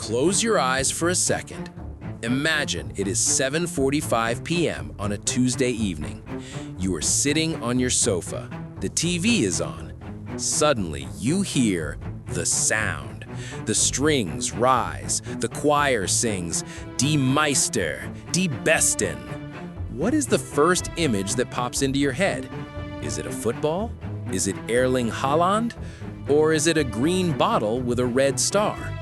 Close your eyes for a second. Imagine it is 7:45 p.m. on a Tuesday evening. You are sitting on your sofa. The TV is on. Suddenly, you hear the sound. The strings rise. The choir sings, Die Meister, Die Besten. What is the first image that pops into your head? Is it a football? Is it Erling Haaland? Or is it a green bottle with a red star?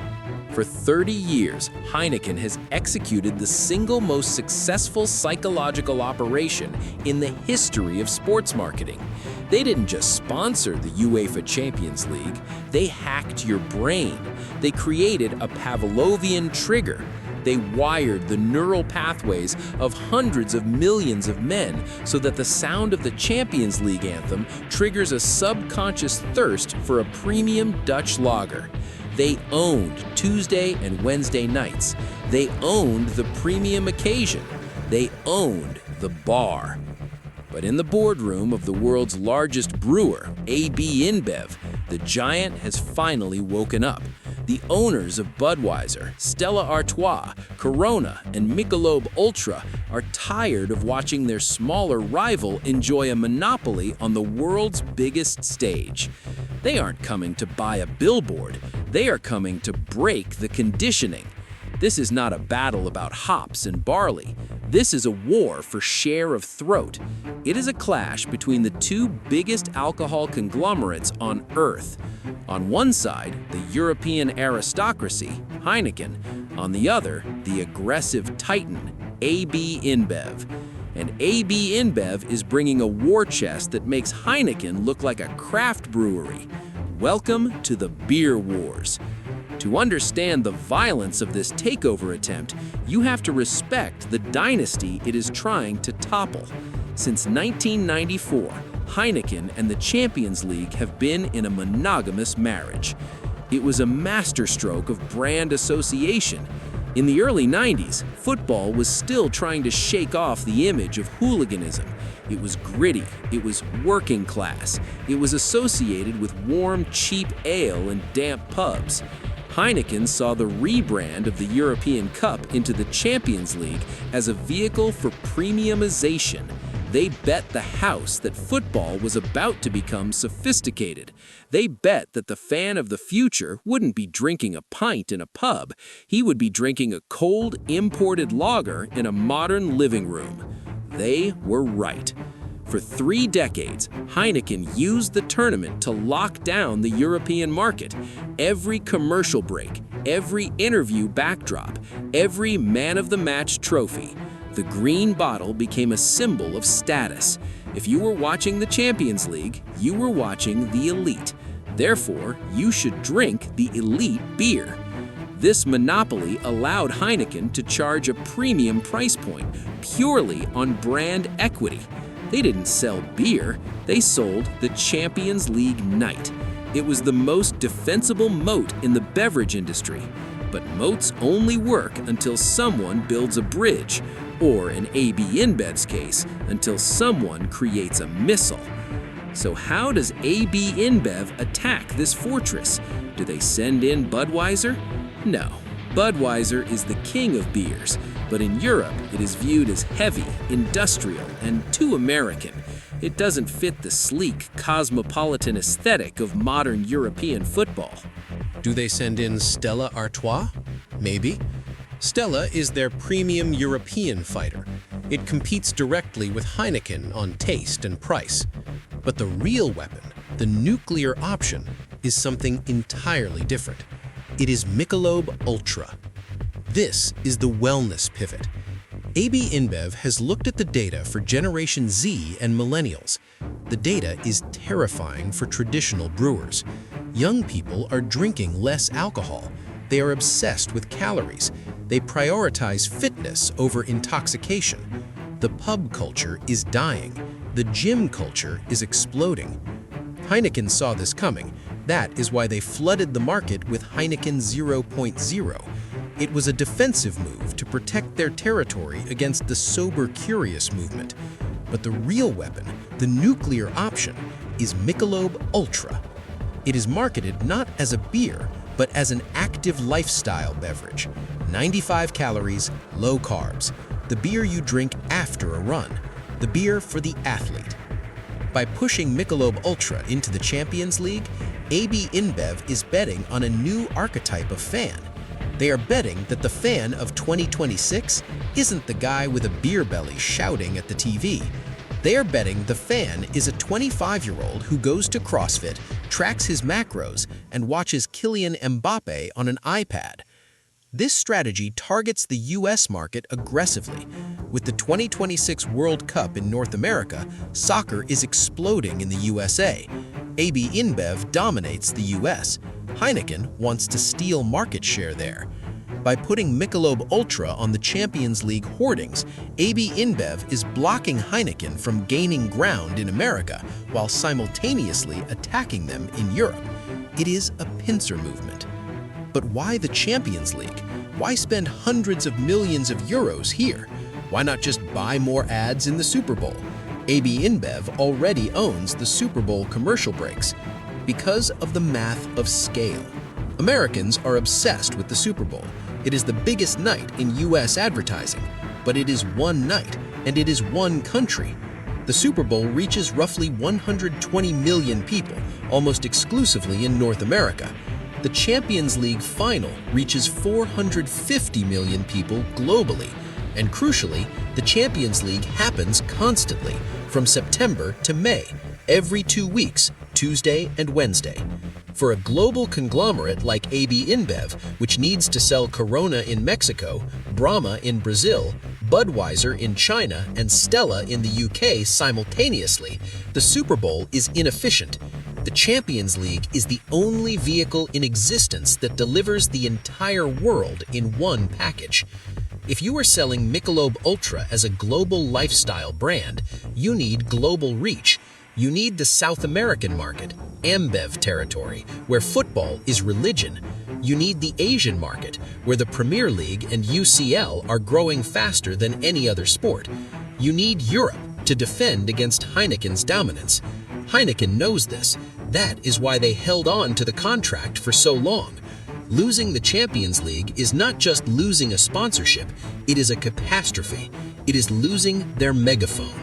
For 30 years, Heineken has executed the single most successful psychological operation in the history of sports marketing. They didn't just sponsor the UEFA Champions League, they hacked your brain. They created a Pavlovian Trigger. They wired the neural pathways of hundreds of millions of men so that the sound of the Champions League anthem triggers a subconscious thirst for a premium Dutch lager. They owned Tuesday and Wednesday nights. They owned the premium occasion. They owned the bar. But in the boardroom of the world's largest brewer, AB InBev, the giant has finally woken up. The owners of Budweiser, Stella Artois, Corona, and Michelob Ultra are tired of watching their smaller rival enjoy a monopoly on the world's biggest stage. They aren't coming to buy a billboard. They are coming to break the conditioning. This is not a battle about hops and barley. This is a war for share of throat. It is a clash between the two biggest alcohol conglomerates on Earth. On one side, the European aristocracy, Heineken. On the other, the aggressive titan, AB InBev. And AB InBev is bringing a war chest that makes Heineken look like a craft brewery. Welcome to the Beer Wars. To understand the violence of this takeover attempt, you have to respect the dynasty it is trying to topple. Since 1994, Heineken and the Champions League have been in a monogamous marriage. It was a masterstroke of brand association. In the early 90s, football was still trying to shake off the image of hooliganism. It was gritty, it was working class, it was associated with warm, cheap ale and damp pubs. Heineken saw the rebrand of the European Cup into the Champions League as a vehicle for premiumization. They bet the house that football was about to become sophisticated. They bet that the fan of the future wouldn't be drinking a pint in a pub. He would be drinking a cold, imported lager in a modern living room. They were right. For 3 decades, Heineken used the tournament to lock down the European market. Every commercial break, every interview backdrop, every man-of-the-match trophy. The green bottle became a symbol of status. If you were watching the Champions League, you were watching the elite. Therefore, you should drink the elite beer. This monopoly allowed Heineken to charge a premium price point purely on brand equity. They didn't sell beer, they sold the Champions League night. It was the most defensible moat in the beverage industry. But moats only work until someone builds a bridge, or in AB InBev's case, until someone creates a missile. So how does AB InBev attack this fortress? Do they send in Budweiser? No. Budweiser is the king of beers, but in Europe it is viewed as heavy, industrial, and too American. It doesn't fit the sleek, cosmopolitan aesthetic of modern European football. Do they send in Stella Artois? Maybe. Stella is their premium European fighter. It competes directly with Heineken on taste and price. But the real weapon, the nuclear option, is something entirely different. It is Michelob Ultra. This is the wellness pivot. AB InBev has looked at the data for Generation Z and Millennials. The data is terrifying for traditional brewers. Young people are drinking less alcohol. They are obsessed with calories. They prioritize fitness over intoxication. The pub culture is dying. The gym culture is exploding. Heineken saw this coming. That is why they flooded the market with Heineken 0.0. It was a defensive move to protect their territory against the sober-curious movement. But the real weapon, the nuclear option, is Michelob Ultra. It is marketed not as a beer, but as an active lifestyle beverage. 95 calories, low carbs. The beer you drink after a run. The beer for the athlete. By pushing Michelob Ultra into the Champions League, AB InBev is betting on a new archetype of fan. They are betting that the fan of 2026 isn't the guy with a beer belly shouting at the TV. They are betting the fan is a 25-year-old who goes to CrossFit, tracks his macros, and watches Kylian Mbappe on an iPad. This strategy targets the US market aggressively. With the 2026 World Cup in North America, soccer is exploding in the USA. AB InBev dominates the US. Heineken wants to steal market share there. By putting Michelob Ultra on the Champions League hoardings, AB InBev is blocking Heineken from gaining ground in America while simultaneously attacking them in Europe. It is a pincer movement. But why the Champions League? Why spend hundreds of millions of euros here? Why not just buy more ads in the Super Bowl? AB InBev already owns the Super Bowl commercial breaks because of the math of scale. Americans are obsessed with the Super Bowl. It is the biggest night in US advertising, but it is one night and it is one country. The Super Bowl reaches roughly 120 million people, almost exclusively in North America. The Champions League final reaches 450 million people globally. And crucially, the Champions League happens constantly, from September to May, every 2 weeks, Tuesday and Wednesday. For a global conglomerate like AB InBev, which needs to sell Corona in Mexico, Brahma in Brazil, Budweiser in China, and Stella in the UK simultaneously, the Super Bowl is inefficient. The Champions League is the only vehicle in existence that delivers the entire world in one package. If you are selling Michelob Ultra as a global lifestyle brand, you need global reach. You need the South American market, AmBev territory, where football is religion. You need the Asian market, where the Premier League and UCL are growing faster than any other sport. You need Europe to defend against Heineken's dominance. Heineken knows this. That is why they held on to the contract for so long. Losing the Champions League is not just losing a sponsorship, it is a catastrophe. It is losing their megaphone.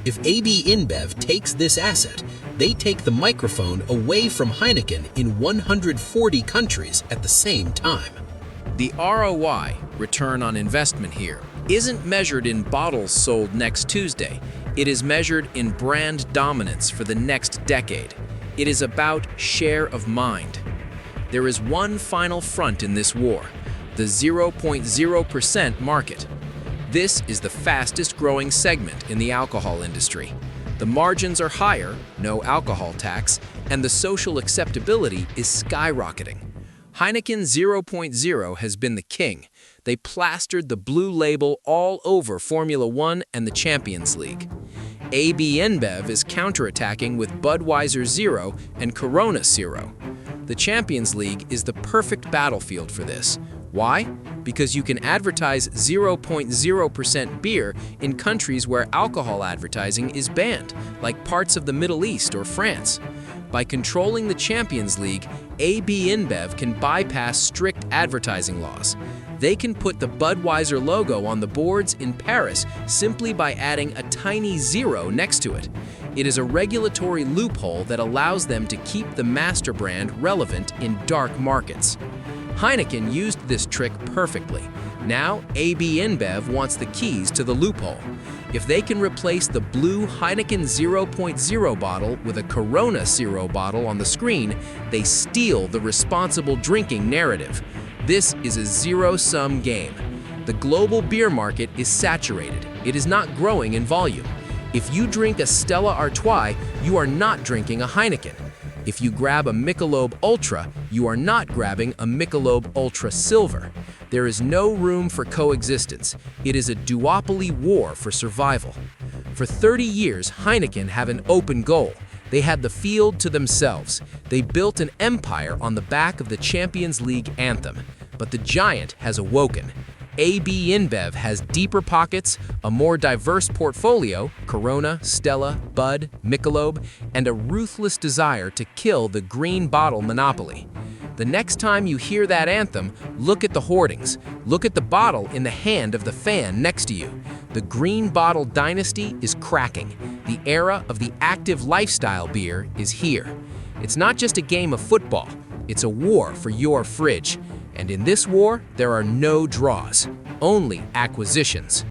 If AB InBev takes this asset, they take the microphone away from Heineken in 140 countries at the same time. The ROI, return on investment here, isn't measured in bottles sold next Tuesday. It is measured in brand dominance for the next decade. It is about share of mind. There is one final front in this war, the 0.0% market. This is the fastest growing segment in the alcohol industry. The margins are higher, no alcohol tax, and the social acceptability is skyrocketing. Heineken 0.0 has been the king. They plastered the blue label all over Formula One and the Champions League. AB InBev is counterattacking with Budweiser Zero and Corona Zero. The Champions League is the perfect battlefield for this. Why? Because you can advertise 0.0% beer in countries where alcohol advertising is banned, like parts of the Middle East or France. By controlling the Champions League, AB InBev can bypass strict advertising laws. They can put the Budweiser logo on the boards in Paris simply by adding a tiny zero next to it. It is a regulatory loophole that allows them to keep the master brand relevant in dark markets. Heineken used this trick perfectly. Now, AB InBev wants the keys to the loophole. If they can replace the blue Heineken 0.0 bottle with a Corona Zero bottle on the screen, they steal the responsible drinking narrative. This is a zero-sum game. The global beer market is saturated. It is not growing in volume. If you drink a Stella Artois, you are not drinking a Heineken. If you grab a Michelob Ultra, you are not grabbing a Michelob Ultra Silver. There is no room for coexistence. It is a duopoly war for survival. For 30 years, Heineken have an open goal. They had the field to themselves. They built an empire on the back of the Champions League anthem. But the giant has awoken. AB InBev has deeper pockets, a more diverse portfolio, Corona, Stella, Bud, Michelob, and a ruthless desire to kill the green bottle monopoly. The next time you hear that anthem, look at the hoardings. Look at the bottle in the hand of the fan next to you. The green Bottle Dynasty is cracking. The era of the active lifestyle beer is here. It's not just a game of football, it's a war for your fridge. And in this war, there are no draws, only acquisitions.